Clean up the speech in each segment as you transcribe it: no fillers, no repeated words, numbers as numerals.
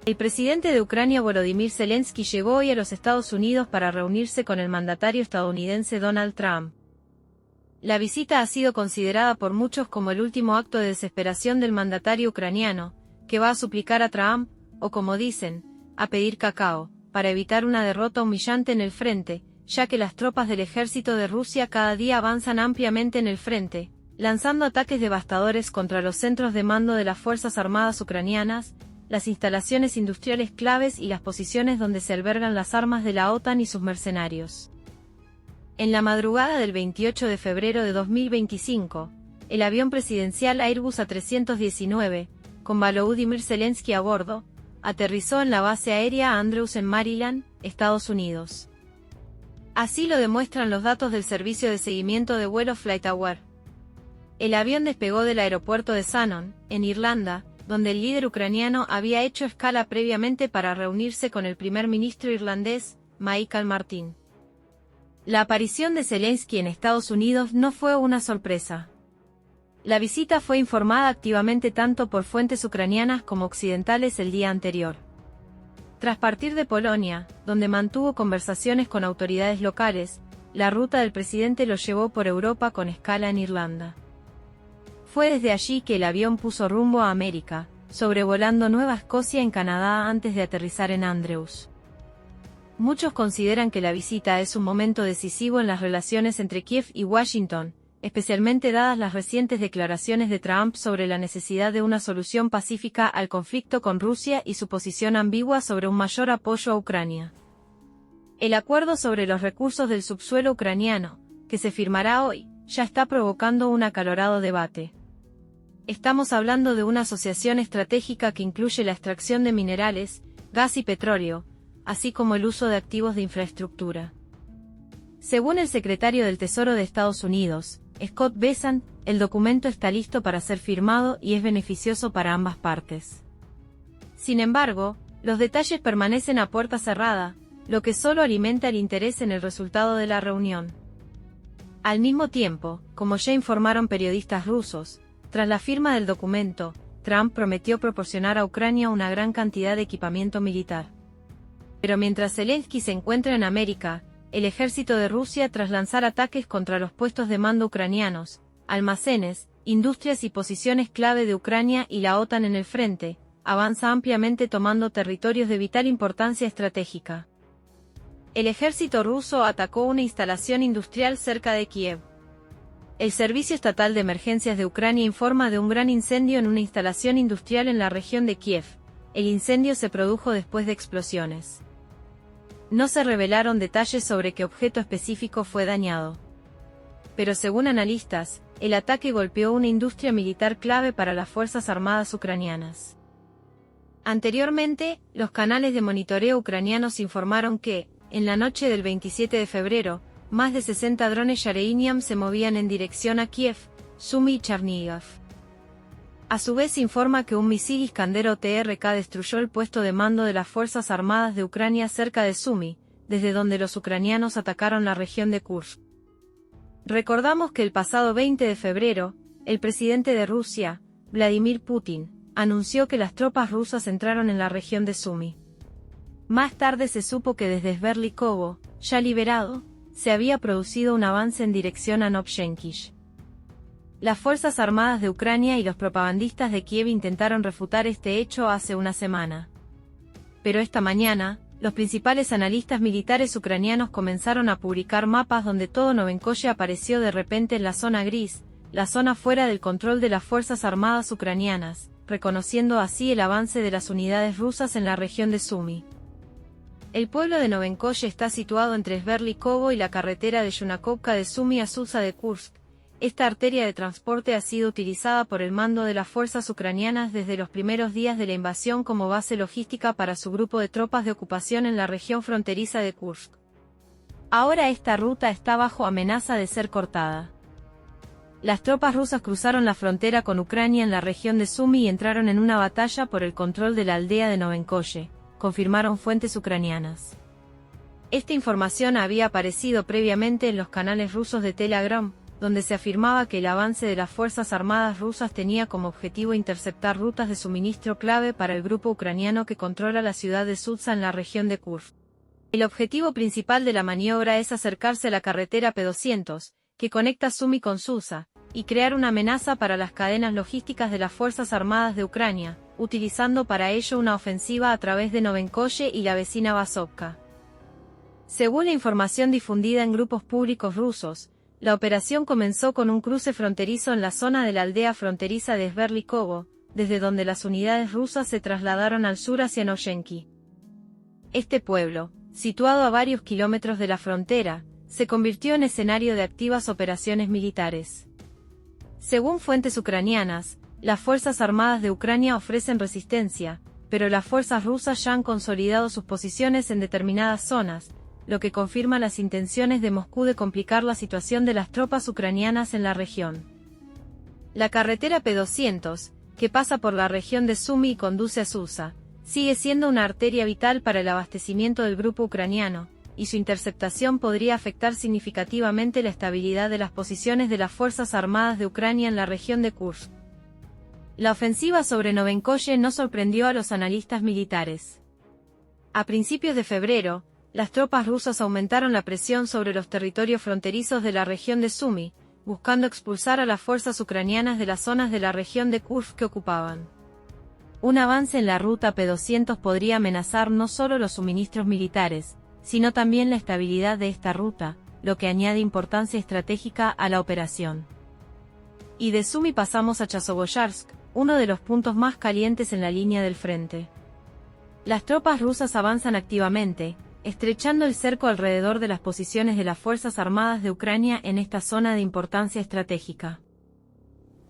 El presidente de Ucrania Volodymyr Zelensky llegó hoy a los Estados Unidos para reunirse con el mandatario estadounidense Donald Trump. La visita ha sido considerada por muchos como el último acto de desesperación del mandatario ucraniano, que va a suplicar a Trump, o como dicen, a pedir cacao, para evitar una derrota humillante en el frente, ya que las tropas del ejército de Rusia cada día avanzan ampliamente en el frente, lanzando ataques devastadores contra los centros de mando de las Fuerzas Armadas ucranianas, las instalaciones industriales claves y las posiciones donde se albergan las armas de la OTAN y sus mercenarios. En la madrugada del 28 de febrero de 2025, el avión presidencial Airbus A319, con Volodymyr Zelensky a bordo, aterrizó en la base aérea Andrews en Maryland, Estados Unidos. Así lo demuestran los datos del servicio de seguimiento de vuelo FlightAware. El avión despegó del aeropuerto de Shannon, en Irlanda, donde el líder ucraniano había hecho escala previamente para reunirse con el primer ministro irlandés, Michael Martin. La aparición de Zelensky en Estados Unidos no fue una sorpresa. La visita fue informada activamente tanto por fuentes ucranianas como occidentales el día anterior. Tras partir de Polonia, donde mantuvo conversaciones con autoridades locales, la ruta del presidente lo llevó por Europa con escala en Irlanda. Fue desde allí que el avión puso rumbo a América, sobrevolando Nueva Escocia en Canadá antes de aterrizar en Andrews. Muchos consideran que la visita es un momento decisivo en las relaciones entre Kiev y Washington, especialmente dadas las recientes declaraciones de Trump sobre la necesidad de una solución pacífica al conflicto con Rusia y su posición ambigua sobre un mayor apoyo a Ucrania. El acuerdo sobre los recursos del subsuelo ucraniano, que se firmará hoy, ya está provocando un acalorado debate. Estamos hablando de una asociación estratégica que incluye la extracción de minerales, gas y petróleo, así como el uso de activos de infraestructura. Según el secretario del Tesoro de Estados Unidos, Scott Bessent, el documento está listo para ser firmado y es beneficioso para ambas partes. Sin embargo, los detalles permanecen a puerta cerrada, lo que solo alimenta el interés en el resultado de la reunión. Al mismo tiempo, como ya informaron periodistas rusos, tras la firma del documento, Trump prometió proporcionar a Ucrania una gran cantidad de equipamiento militar. Pero mientras Zelensky se encuentra en América, el ejército de Rusia, tras lanzar ataques contra los puestos de mando ucranianos, almacenes, industrias y posiciones clave de Ucrania y la OTAN en el frente, avanza ampliamente tomando territorios de vital importancia estratégica. El ejército ruso atacó una instalación industrial cerca de Kiev. El Servicio Estatal de Emergencias de Ucrania informa de un gran incendio en una instalación industrial en la región de Kiev. El incendio se produjo después de explosiones. No se revelaron detalles sobre qué objeto específico fue dañado. Pero según analistas, el ataque golpeó una industria militar clave para las Fuerzas Armadas ucranianas. Anteriormente, los canales de monitoreo ucranianos informaron que, en la noche del 27 de febrero, más de 60 drones Yareiniam se movían en dirección a Kiev, Sumy y Chernihiv. A su vez se informa que un misil Iskander OTRK destruyó el puesto de mando de las Fuerzas Armadas de Ucrania cerca de Sumy, desde donde los ucranianos atacaron la región de Kursk. Recordamos que el pasado 20 de febrero, el presidente de Rusia, Vladimir Putin, anunció que las tropas rusas entraron en la región de Sumy. Más tarde se supo que desde Sverlikovo, ya liberado, se había producido un avance en dirección a Novoshenkish. Las Fuerzas Armadas de Ucrania y los propagandistas de Kiev intentaron refutar este hecho hace una semana. Pero esta mañana, los principales analistas militares ucranianos comenzaron a publicar mapas donde todo Novenkoye apareció de repente en la zona gris, la zona fuera del control de las Fuerzas Armadas ucranianas, reconociendo así el avance de las unidades rusas en la región de Sumy. El pueblo de Novenkoye está situado entre Sverlikovo y la carretera de Yunakovka de Sumy a Susa de Kursk. Esta arteria de transporte ha sido utilizada por el mando de las fuerzas ucranianas desde los primeros días de la invasión como base logística para su grupo de tropas de ocupación en la región fronteriza de Kursk. Ahora esta ruta está bajo amenaza de ser cortada. Las tropas rusas cruzaron la frontera con Ucrania en la región de Sumy y entraron en una batalla por el control de la aldea de Novenkoye, confirmaron fuentes ucranianas. Esta información había aparecido previamente en los canales rusos de Telegram, donde se afirmaba que el avance de las Fuerzas Armadas rusas tenía como objetivo interceptar rutas de suministro clave para el grupo ucraniano que controla la ciudad de Sudzha en la región de Kursk. El objetivo principal de la maniobra es acercarse a la carretera P-200, que conecta Sumy con Sudzha, y crear una amenaza para las cadenas logísticas de las Fuerzas Armadas de Ucrania, utilizando para ello una ofensiva a través de Novenkoye y la vecina Vasovka. Según la información difundida en grupos públicos rusos, la operación comenzó con un cruce fronterizo en la zona de la aldea fronteriza de Sverlikovo, desde donde las unidades rusas se trasladaron al sur hacia Novoshenki. Este pueblo, situado a varios kilómetros de la frontera, se convirtió en escenario de activas operaciones militares. Según fuentes ucranianas, las Fuerzas Armadas de Ucrania ofrecen resistencia, pero las fuerzas rusas ya han consolidado sus posiciones en determinadas zonas, lo que confirma las intenciones de Moscú de complicar la situación de las tropas ucranianas en la región. La carretera P-200, que pasa por la región de Sumy y conduce a Sudzha, sigue siendo una arteria vital para el abastecimiento del grupo ucraniano, y su interceptación podría afectar significativamente la estabilidad de las posiciones de las Fuerzas Armadas de Ucrania en la región de Kursk. La ofensiva sobre Novenkoye no sorprendió a los analistas militares. A principios de febrero, las tropas rusas aumentaron la presión sobre los territorios fronterizos de la región de Sumy, buscando expulsar a las fuerzas ucranianas de las zonas de la región de Kursk que ocupaban. Un avance en la ruta P-200 podría amenazar no solo los suministros militares, sino también la estabilidad de esta ruta, lo que añade importancia estratégica a la operación. Y de Sumy pasamos a Chasoboyarsk, uno de los puntos más calientes en la línea del frente. Las tropas rusas avanzan activamente, estrechando el cerco alrededor de las posiciones de las Fuerzas Armadas de Ucrania en esta zona de importancia estratégica.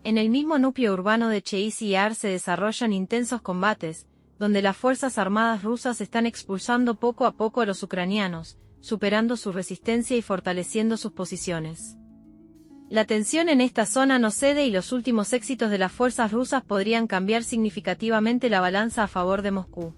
En el mismo núcleo urbano de Chasiv Yar se desarrollan intensos combates, donde las Fuerzas Armadas rusas están expulsando poco a poco a los ucranianos, superando su resistencia y fortaleciendo sus posiciones. La tensión en esta zona no cede y los últimos éxitos de las fuerzas rusas podrían cambiar significativamente la balanza a favor de Moscú.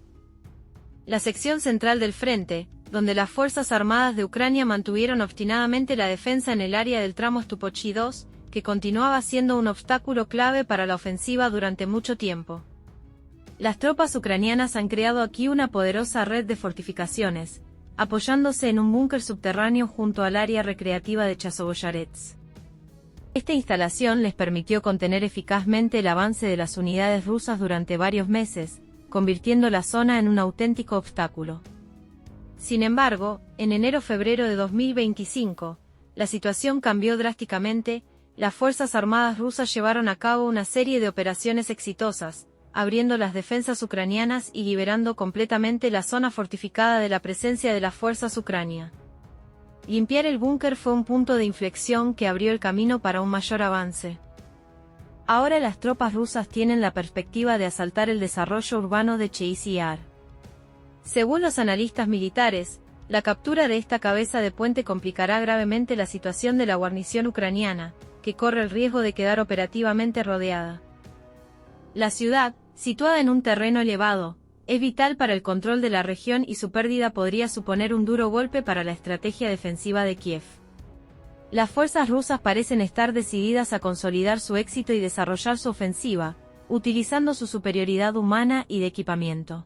La sección central del frente, donde las Fuerzas Armadas de Ucrania mantuvieron obstinadamente la defensa en el área del tramo Stupochi 2, que continuaba siendo un obstáculo clave para la ofensiva durante mucho tiempo. Las tropas ucranianas han creado aquí una poderosa red de fortificaciones, apoyándose en un búnker subterráneo junto al área recreativa de Chasoboyarets. Esta instalación les permitió contener eficazmente el avance de las unidades rusas durante varios meses, convirtiendo la zona en un auténtico obstáculo. Sin embargo, en enero-febrero de 2025, la situación cambió drásticamente. Las Fuerzas Armadas rusas llevaron a cabo una serie de operaciones exitosas, abriendo las defensas ucranianas y liberando completamente la zona fortificada de la presencia de las fuerzas ucranianas. Limpiar el búnker fue un punto de inflexión que abrió el camino para un mayor avance. Ahora las tropas rusas tienen la perspectiva de asaltar el desarrollo urbano de Chasiv Yar. Según los analistas militares, la captura de esta cabeza de puente complicará gravemente la situación de la guarnición ucraniana, que corre el riesgo de quedar operativamente rodeada. La ciudad, situada en un terreno elevado, es vital para el control de la región y su pérdida podría suponer un duro golpe para la estrategia defensiva de Kiev. Las fuerzas rusas parecen estar decididas a consolidar su éxito y desarrollar su ofensiva, utilizando su superioridad humana y de equipamiento.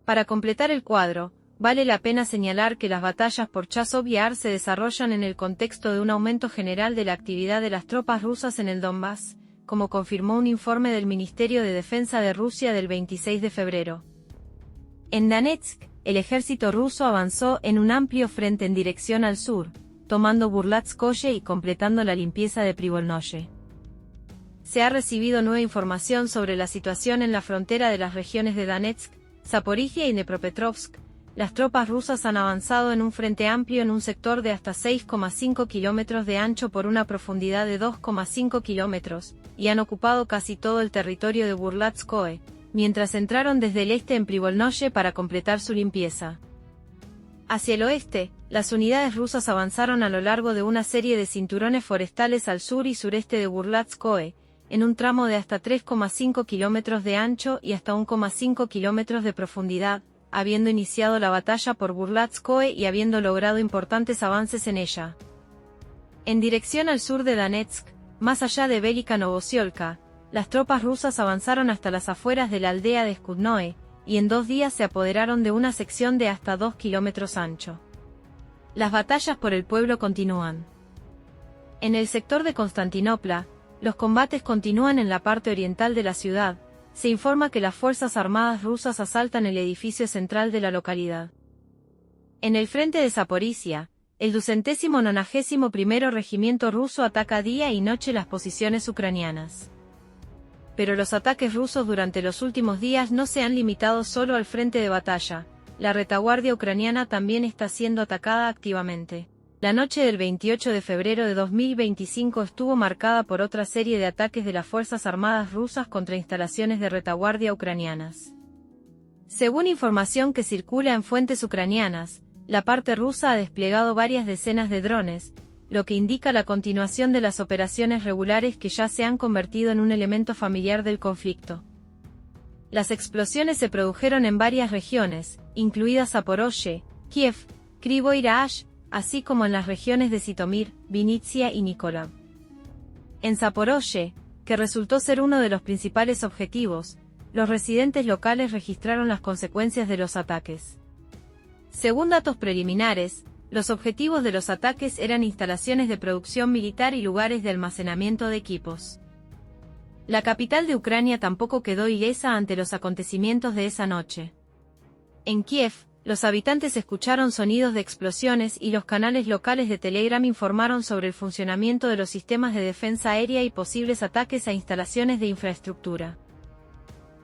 Para completar el cuadro, vale la pena señalar que las batallas por Chasiv Yar se desarrollan en el contexto de un aumento general de la actividad de las tropas rusas en el Donbass, como confirmó un informe del Ministerio de Defensa de Rusia del 26 de febrero. En Donetsk, el ejército ruso avanzó en un amplio frente en dirección al sur, tomando Burlatskoye y completando la limpieza de Privolnoye. Se ha recibido nueva información sobre la situación en la frontera de las regiones de Donetsk, Zaporizhia y Dnepropetrovsk. Las tropas rusas han avanzado en un frente amplio en un sector de hasta 6,5 kilómetros de ancho por una profundidad de 2,5 kilómetros, y han ocupado casi todo el territorio de Burlatskoye, mientras entraron desde el este en Privolnoye para completar su limpieza. Hacia el oeste, las unidades rusas avanzaron a lo largo de una serie de cinturones forestales al sur y sureste de Burlatskoye, en un tramo de hasta 3,5 kilómetros de ancho y hasta 1,5 kilómetros de profundidad, habiendo iniciado la batalla por Burlatskoye y habiendo logrado importantes avances en ella. En dirección al sur de Donetsk, más allá de Velika Novosiolka, las tropas rusas avanzaron hasta las afueras de la aldea de Skudnoe, y en 2 días se apoderaron de una sección de hasta 2 kilómetros ancho. Las batallas por el pueblo continúan. En el sector de Constantinopla, los combates continúan en la parte oriental de la ciudad. Se informa que las fuerzas armadas rusas asaltan el edificio central de la localidad. En el frente de Zaporizhia, el 291º Regimiento ruso ataca día y noche las posiciones ucranianas. Pero los ataques rusos durante los últimos días no se han limitado solo al frente de batalla. La retaguardia ucraniana también está siendo atacada activamente. La noche del 28 de febrero de 2025 estuvo marcada por otra serie de ataques de las Fuerzas Armadas rusas contra instalaciones de retaguardia ucranianas. Según información que circula en fuentes ucranianas, la parte rusa ha desplegado varias decenas de drones, lo que indica la continuación de las operaciones regulares que ya se han convertido en un elemento familiar del conflicto. Las explosiones se produjeron en varias regiones, incluidas Zaporozhye, Kiev, Kryvyi Rih, así como en las regiones de Zitomir, Vinnytsia y Mykolaiv. En Zaporozhye, que resultó ser uno de los principales objetivos, los residentes locales registraron las consecuencias de los ataques. Según datos preliminares, los objetivos de los ataques eran instalaciones de producción militar y lugares de almacenamiento de equipos. La capital de Ucrania tampoco quedó ilesa ante los acontecimientos de esa noche. En Kiev, los habitantes escucharon sonidos de explosiones y los canales locales de Telegram informaron sobre el funcionamiento de los sistemas de defensa aérea y posibles ataques a instalaciones de infraestructura.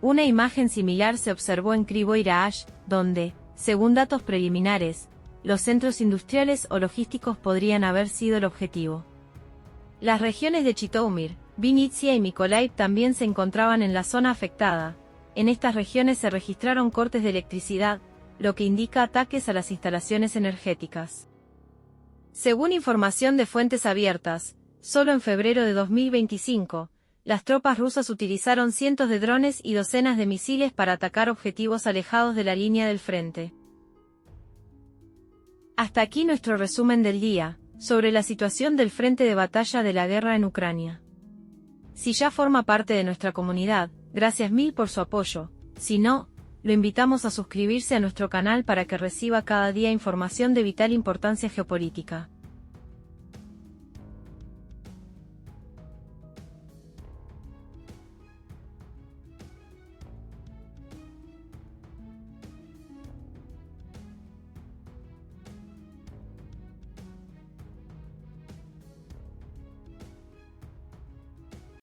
Una imagen similar se observó en Kryvyi Rih, donde, según datos preliminares, los centros industriales o logísticos podrían haber sido el objetivo. Las regiones de Zhytomyr, Vinnytsia y Mykolaiv también se encontraban en la zona afectada. En estas regiones se registraron cortes de electricidad, lo que indica ataques a las instalaciones energéticas. Según información de fuentes abiertas, solo en febrero de 2025, las tropas rusas utilizaron cientos de drones y docenas de misiles para atacar objetivos alejados de la línea del frente. Hasta aquí nuestro resumen del día, sobre la situación del frente de batalla de la guerra en Ucrania. Si ya forma parte de nuestra comunidad, gracias mil por su apoyo. Si no, lo invitamos a suscribirse a nuestro canal para que reciba cada día información de vital importancia geopolítica.